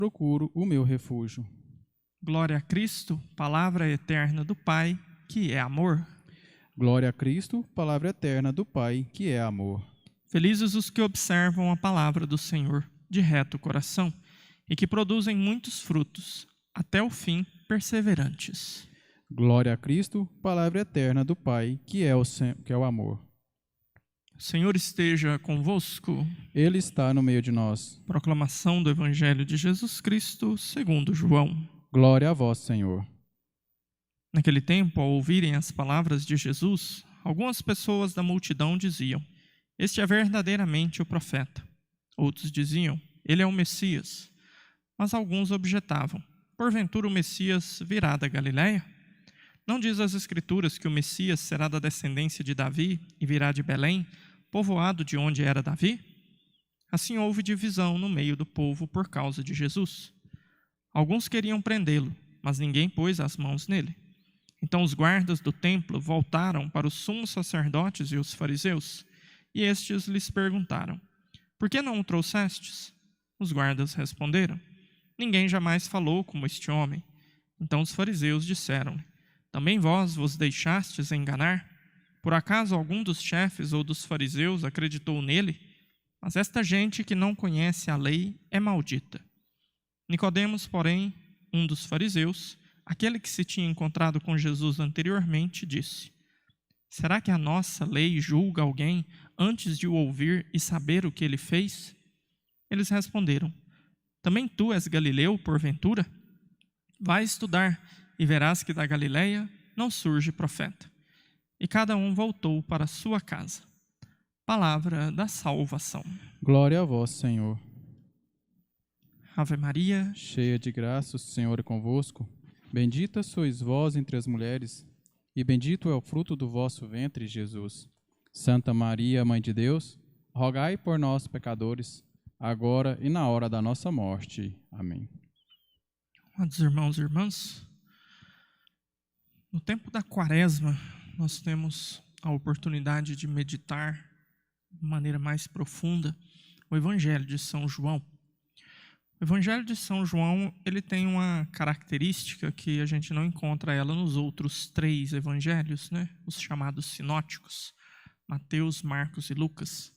procuro o meu refúgio. Glória a Cristo, palavra eterna do Pai, que é amor. Glória a Cristo, palavra eterna do Pai, que é amor. Felizes os que observam a palavra do Senhor de reto coração e que produzem muitos frutos, até o fim perseverantes. Glória a Cristo, palavra eterna do Pai, que é o amor. O Senhor esteja convosco. Ele está no meio de nós. Proclamação do Evangelho de Jesus Cristo, segundo João. Glória a vós, Senhor. Naquele tempo, ao ouvirem as palavras de Jesus, algumas pessoas da multidão diziam: Este é verdadeiramente o profeta. Outros diziam: Ele é o Messias. Mas alguns objetavam: Porventura o Messias virá da Galiléia? Não diz as Escrituras que o Messias será da descendência de Davi e virá de Belém, povoado de onde era Davi? Assim houve divisão no meio do povo por causa de Jesus. Alguns queriam prendê-lo, mas ninguém pôs as mãos nele. Então os guardas do templo voltaram para os sumos sacerdotes e os fariseus, e estes lhes perguntaram: Por que não o trouxestes? Os guardas responderam: Ninguém jamais falou como este homem. Então os fariseus disseram-lhe: Também vós vos deixastes enganar? Por acaso algum dos chefes ou dos fariseus acreditou nele? Mas esta gente que não conhece a lei é maldita. Nicodemos, porém, um dos fariseus, aquele que se tinha encontrado com Jesus anteriormente, disse: Será que a nossa lei julga alguém antes de o ouvir e saber o que ele fez? Eles responderam: Também tu és galileu, porventura? Vai estudar e verás que da Galiléia não surge profeta. E cada um voltou para sua casa. Palavra da salvação. Glória a vós, Senhor. Ave Maria, cheia de graça, o Senhor é convosco. Bendita sois vós entre as mulheres, e bendito é o fruto do vosso ventre, Jesus. Santa Maria, Mãe de Deus, rogai por nós, pecadores, agora e na hora da nossa morte. Amém. Amados irmãos e irmãs, no tempo da Quaresma, nós temos a oportunidade de meditar de maneira mais profunda o Evangelho de São João. O Evangelho de São João, ele tem uma característica que a gente não encontra ela nos outros 3 evangelhos, né? Os chamados sinóticos, Mateus, Marcos e Lucas.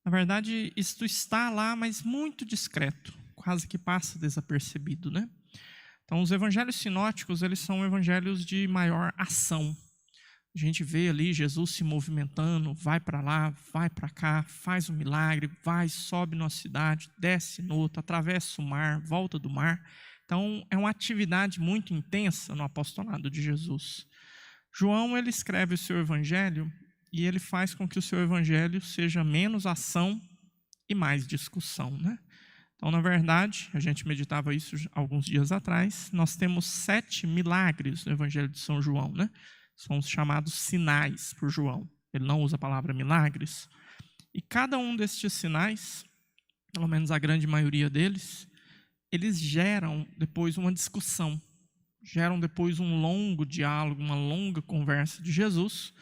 Na verdade, isto está lá, mas muito discreto, quase que passa desapercebido, né? Então, os evangelhos sinóticos, eles são evangelhos de maior ação. A gente vê ali Jesus se movimentando, vai para lá, vai para cá, faz um milagre, vai, sobe numa cidade, desce noutra, atravessa o mar, volta do mar. Então, é uma atividade muito intensa no apostolado de Jesus. João, ele escreve o seu evangelho e ele faz com que o seu evangelho seja menos ação e mais discussão, né? Então, na verdade, a gente meditava isso alguns dias atrás, nós temos 7 milagres no evangelho de São João, né? São os chamados sinais por João. Ele não usa a palavra milagres. E cada um destes sinais, pelo menos a grande maioria deles, eles geram depois uma discussão, geram depois um longo diálogo, uma longa conversa de Jesus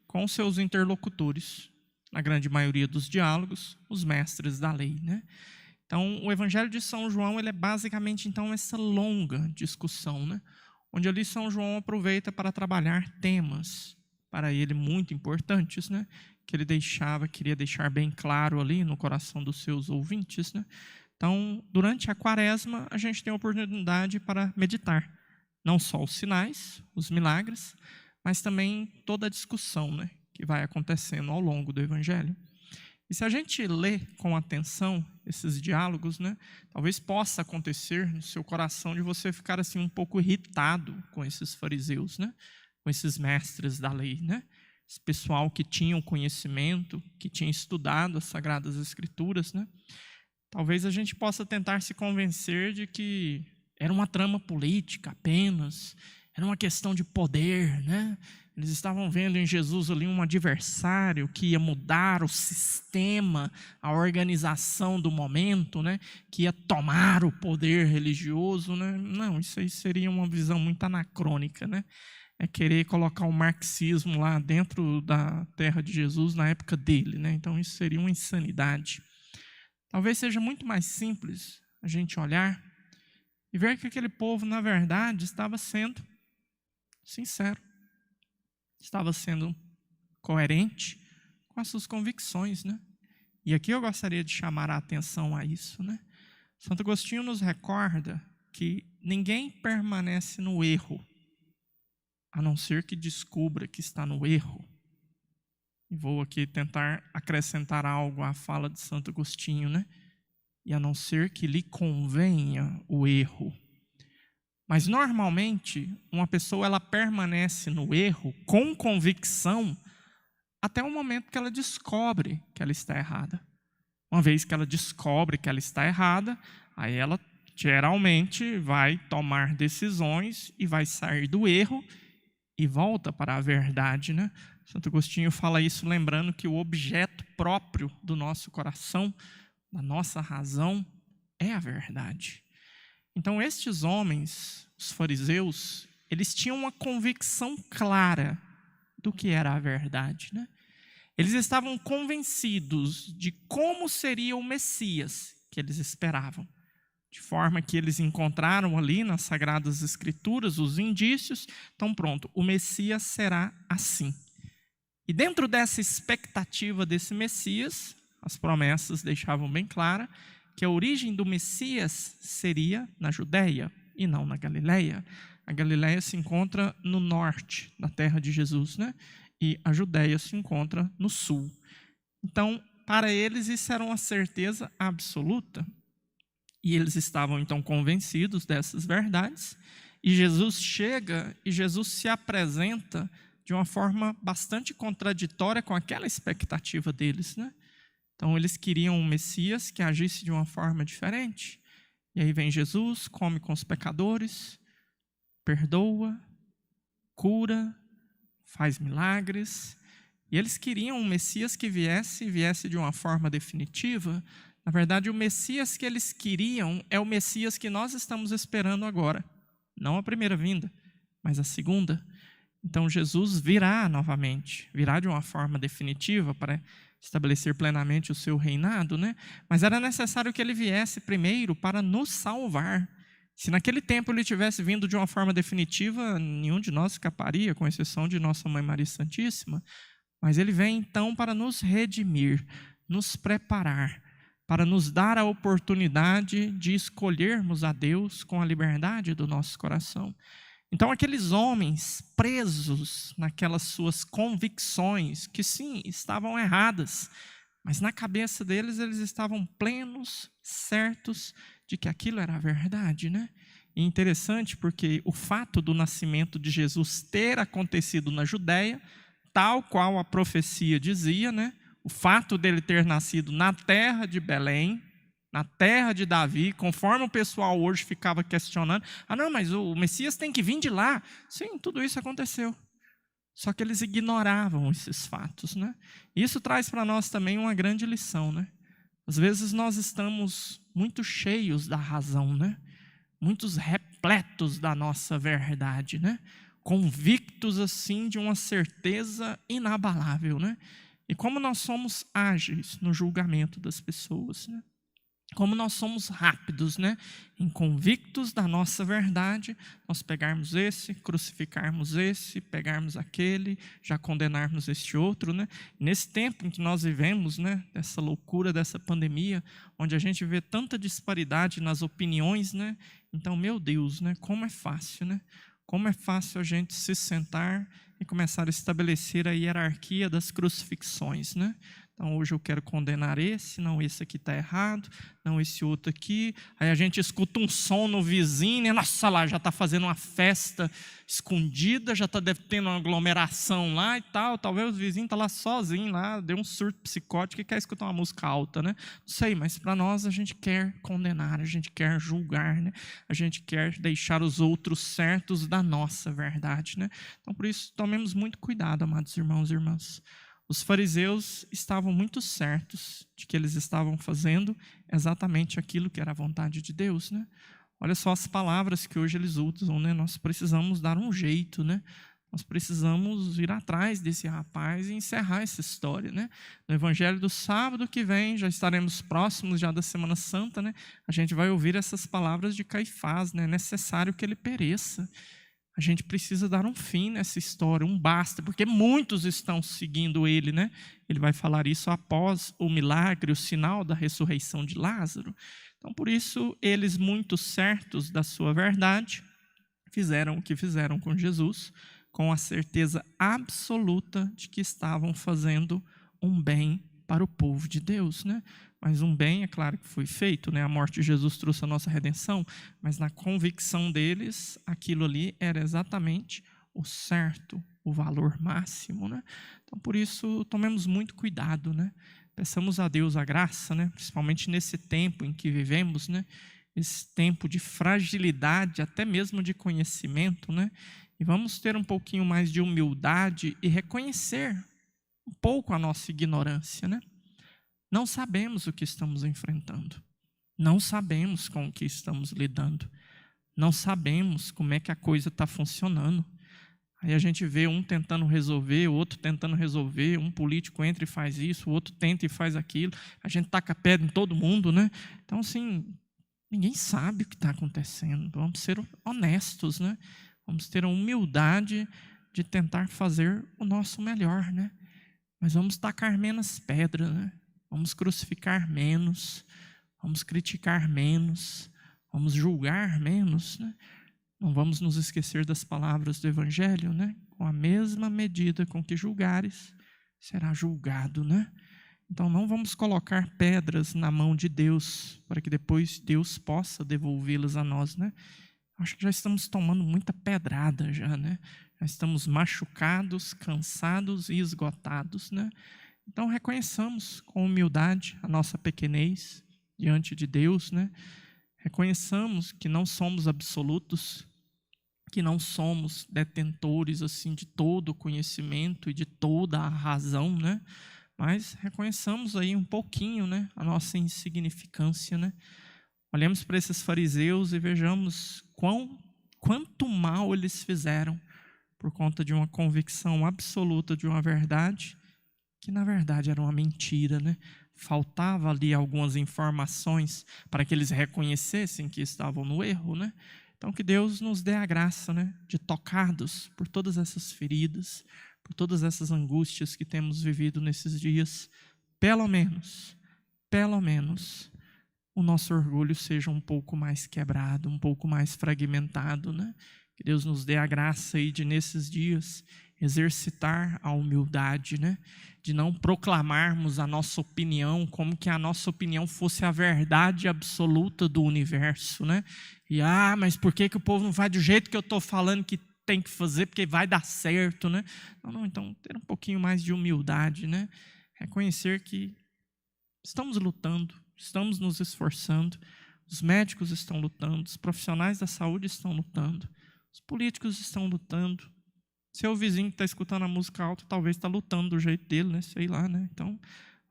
com seus interlocutores. Na grande maioria dos diálogos, os mestres da lei, né? Então, o Evangelho de São João, ele é basicamente então essa longa discussão, né? Onde ali São João aproveita para trabalhar temas para ele muito importantes, né? Que ele queria deixar bem claro ali no coração dos seus ouvintes, né? Então, durante a Quaresma, a gente tem a oportunidade para meditar, não só os sinais, os milagres, mas também toda a discussão, né, que vai acontecendo ao longo do Evangelho. E se a gente lê com atenção esses diálogos, né, talvez possa acontecer no seu coração de você ficar assim um pouco irritado com esses fariseus, né, com esses mestres da lei, né, esse pessoal que tinha o conhecimento, que tinha estudado as Sagradas Escrituras, né. Talvez a gente possa tentar se convencer de que era uma trama política apenas, era uma questão de poder, né? Eles estavam vendo em Jesus ali um adversário que ia mudar o sistema, a organização do momento, né? Que ia tomar o poder religioso, né? Não, isso aí seria uma visão muito anacrônica, né? É querer colocar o marxismo lá dentro da terra de Jesus na época dele, né? Então isso seria uma insanidade. Talvez seja muito mais simples a gente olhar e ver que aquele povo, na verdade, estava sendo sincero, estava sendo coerente com as suas convicções, né? E aqui eu gostaria de chamar a atenção a isso, né? Santo Agostinho nos recorda que ninguém permanece no erro, a não ser que descubra que está no erro. E vou aqui tentar acrescentar algo à fala de Santo Agostinho, né? E a não ser que lhe convenha o erro. Mas normalmente, uma pessoa ela permanece no erro com convicção até o momento que ela descobre que ela está errada. Uma vez que ela descobre que ela está errada, aí ela geralmente vai tomar decisões e vai sair do erro e volta para a verdade, né? Santo Agostinho fala isso lembrando que o objeto próprio do nosso coração, da nossa razão, é a verdade. Então, estes homens, os fariseus, eles tinham uma convicção clara do que era a verdade, né? Eles estavam convencidos de como seria o Messias que eles esperavam. De forma que eles encontraram ali nas Sagradas Escrituras os indícios. Então, pronto, o Messias será assim. E dentro dessa expectativa desse Messias, as promessas deixavam bem clara que a origem do Messias seria na Judéia e não na Galileia. A Galileia se encontra no norte da terra de Jesus, né? E a Judéia se encontra no sul. Então, para eles isso era uma certeza absoluta. E eles estavam então convencidos dessas verdades. E Jesus chega e Jesus se apresenta de uma forma bastante contraditória com aquela expectativa deles, né? Então, eles queriam um Messias que agisse de uma forma diferente. E aí vem Jesus, come com os pecadores, perdoa, cura, faz milagres. E eles queriam um Messias que viesse de uma forma definitiva. Na verdade, o Messias que eles queriam é o Messias que nós estamos esperando agora. Não a primeira vinda, mas a segunda. Então, Jesus virá novamente, virá de uma forma definitiva para estabelecer plenamente o seu reinado, né? Mas era necessário que ele viesse primeiro para nos salvar. Se naquele tempo ele tivesse vindo de uma forma definitiva, nenhum de nós escaparia, com exceção de nossa Mãe Maria Santíssima. Mas ele vem então para nos redimir, nos preparar, para nos dar a oportunidade de escolhermos a Deus com a liberdade do nosso coração. Então, aqueles homens presos naquelas suas convicções, que sim, estavam erradas, mas na cabeça deles, eles estavam plenos, certos de que aquilo era a verdade, né? E interessante porque o fato do nascimento de Jesus ter acontecido na Judéia, tal qual a profecia dizia, né? O fato dele ter nascido na terra de Belém, na terra de Davi, conforme o pessoal hoje ficava questionando, não, mas o Messias tem que vir de lá. Sim, tudo isso aconteceu. Só que eles ignoravam esses fatos, né? Isso traz para nós também uma grande lição, né? Às vezes nós estamos muito cheios da razão, né? Muitos repletos da nossa verdade, né? Convictos assim de uma certeza inabalável, né? E como nós somos ágeis no julgamento das pessoas, né? Como nós somos rápidos, né? Em convictos da nossa verdade, nós pegarmos esse, crucificarmos esse, pegarmos aquele, já condenarmos este outro, né? Nesse tempo em que nós vivemos, né? Dessa loucura, dessa pandemia, onde a gente vê tanta disparidade nas opiniões, né? Então, meu Deus, né? Como é fácil, né? Como é fácil a gente se sentar e começar a estabelecer a hierarquia das crucifixões, né? Então, hoje eu quero condenar esse, não, esse aqui está errado, não, esse outro aqui. Aí a gente escuta um som no vizinho, né? Nossa, lá já está fazendo uma festa escondida, já está tendo uma aglomeração lá e tal. Talvez o vizinho está lá sozinho, lá, deu um surto psicótico e quer escutar uma música alta, né? Não sei, mas para nós a gente quer condenar, a gente quer julgar, né? A gente quer deixar os outros certos da nossa verdade, né? Então, por isso, tomemos muito cuidado, amados irmãos e irmãs. Os fariseus estavam muito certos de que eles estavam fazendo exatamente aquilo que era a vontade de Deus, né? Olha só as palavras que hoje eles usam, né? Nós precisamos dar um jeito, né? Nós precisamos ir atrás desse rapaz e encerrar essa história, né? No Evangelho do sábado que vem, já estaremos próximos já da Semana Santa, né? A gente vai ouvir essas palavras de Caifás, né? É necessário que ele pereça. A gente precisa dar um fim nessa história, um basta, porque muitos estão seguindo ele, né? Ele vai falar isso após o milagre, o sinal da ressurreição de Lázaro. Então, por isso, eles, muito certos da sua verdade, fizeram o que fizeram com Jesus, com a certeza absoluta de que estavam fazendo um bem para o povo de Deus, né? Mas um bem, é claro que foi feito, né? A morte de Jesus trouxe a nossa redenção, mas na convicção deles, aquilo ali era exatamente o certo, o valor máximo, né? Então, por isso, tomemos muito cuidado, né? Peçamos a Deus a graça, né? Principalmente nesse tempo em que vivemos, né? Esse tempo de fragilidade, até mesmo de conhecimento, né? E vamos ter um pouquinho mais de humildade e reconhecer um pouco a nossa ignorância, né? Não sabemos o que estamos enfrentando. Não sabemos com o que estamos lidando. Não sabemos como é que a coisa está funcionando. Aí a gente vê um tentando resolver, o outro tentando resolver, um político entra e faz isso, o outro tenta e faz aquilo. A gente taca pedra em todo mundo, né? Então, assim, ninguém sabe o que está acontecendo. Vamos ser honestos, né? Vamos ter a humildade de tentar fazer o nosso melhor, né? Mas vamos tacar menos pedra, né? Vamos crucificar menos, vamos criticar menos, vamos julgar menos, né? Não vamos nos esquecer das palavras do Evangelho, né? Com a mesma medida com que julgares, será julgado, né? Então não vamos colocar pedras na mão de Deus, para que depois Deus possa devolvê-las a nós, né? Acho que já estamos tomando muita pedrada já, né? Já estamos machucados, cansados e esgotados, né? Então reconheçamos com humildade a nossa pequenez diante de Deus, né? Reconheçamos que não somos absolutos, que não somos detentores assim de todo o conhecimento e de toda a razão, né? Mas reconheçamos aí um pouquinho, né, a nossa insignificância, né? Olhemos para esses fariseus e vejamos quanto mal eles fizeram por conta de uma convicção absoluta de uma verdade que na verdade era uma mentira, né? Faltava ali algumas informações para que eles reconhecessem que estavam no erro, né? Então que Deus nos dê a graça, né, de tocados por todas essas feridas, por todas essas angústias que temos vivido nesses dias, pelo menos, o nosso orgulho seja um pouco mais quebrado, um pouco mais fragmentado, né? Que Deus nos dê a graça aí de, nesses dias, exercitar a humildade, né? De não proclamarmos a nossa opinião como que a nossa opinião fosse a verdade absoluta do universo, né? E, mas por que o povo não faz do jeito que eu estou falando que tem que fazer, porque vai dar certo, né? Não, então, ter um pouquinho mais de humildade, né? Reconhecer que estamos lutando, estamos nos esforçando, os médicos estão lutando, os profissionais da saúde estão lutando, os políticos estão lutando. Seu vizinho que está escutando a música alta talvez está lutando do jeito dele, né? Sei lá, né? Então,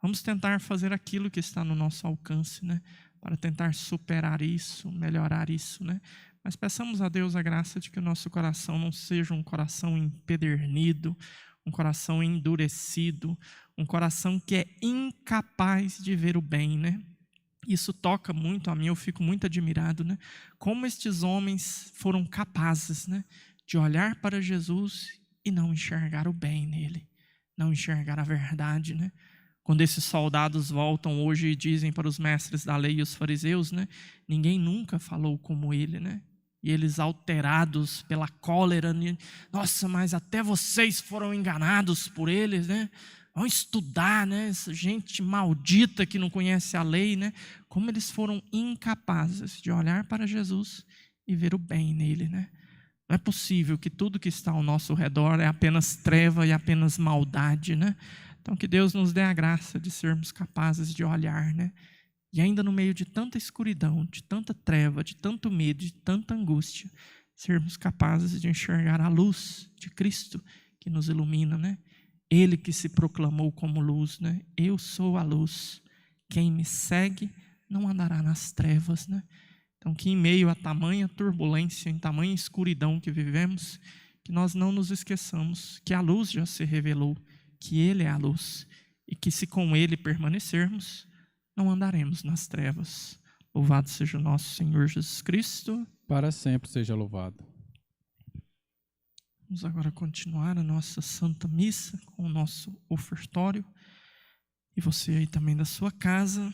vamos tentar fazer aquilo que está no nosso alcance, né? Para tentar superar isso, melhorar isso, né? Mas peçamos a Deus a graça de que o nosso coração não seja um coração empedernido, um coração endurecido, um coração que é incapaz de ver o bem, né? Isso toca muito a mim, eu fico muito admirado, né? Como estes homens foram capazes, né, de olhar para Jesus e não enxergar o bem nele, não enxergar a verdade, né? Quando esses soldados voltam hoje e dizem para os mestres da lei e os fariseus, né, ninguém nunca falou como ele, né? E eles, alterados pela cólera, né? Nossa, mas até vocês foram enganados por eles, né? Vão estudar, né? Essa gente maldita que não conhece a lei, né? Como eles foram incapazes de olhar para Jesus e ver o bem nele, né? Não é possível que tudo que está ao nosso redor é apenas treva e apenas maldade, né? Então que Deus nos dê a graça de sermos capazes de olhar, né? E ainda no meio de tanta escuridão, de tanta treva, de tanto medo, de tanta angústia, sermos capazes de enxergar a luz de Cristo que nos ilumina, né? Ele que se proclamou como luz, né? Eu sou a luz. Quem me segue não andará nas trevas, né? Então que em meio a tamanha turbulência, em tamanha escuridão que vivemos, que nós não nos esqueçamos que a luz já se revelou, que Ele é a luz, e que se com Ele permanecermos, não andaremos nas trevas. Louvado seja o nosso Senhor Jesus Cristo. Para sempre seja louvado. Vamos agora continuar a nossa Santa Missa com o nosso ofertório. E você aí também da sua casa,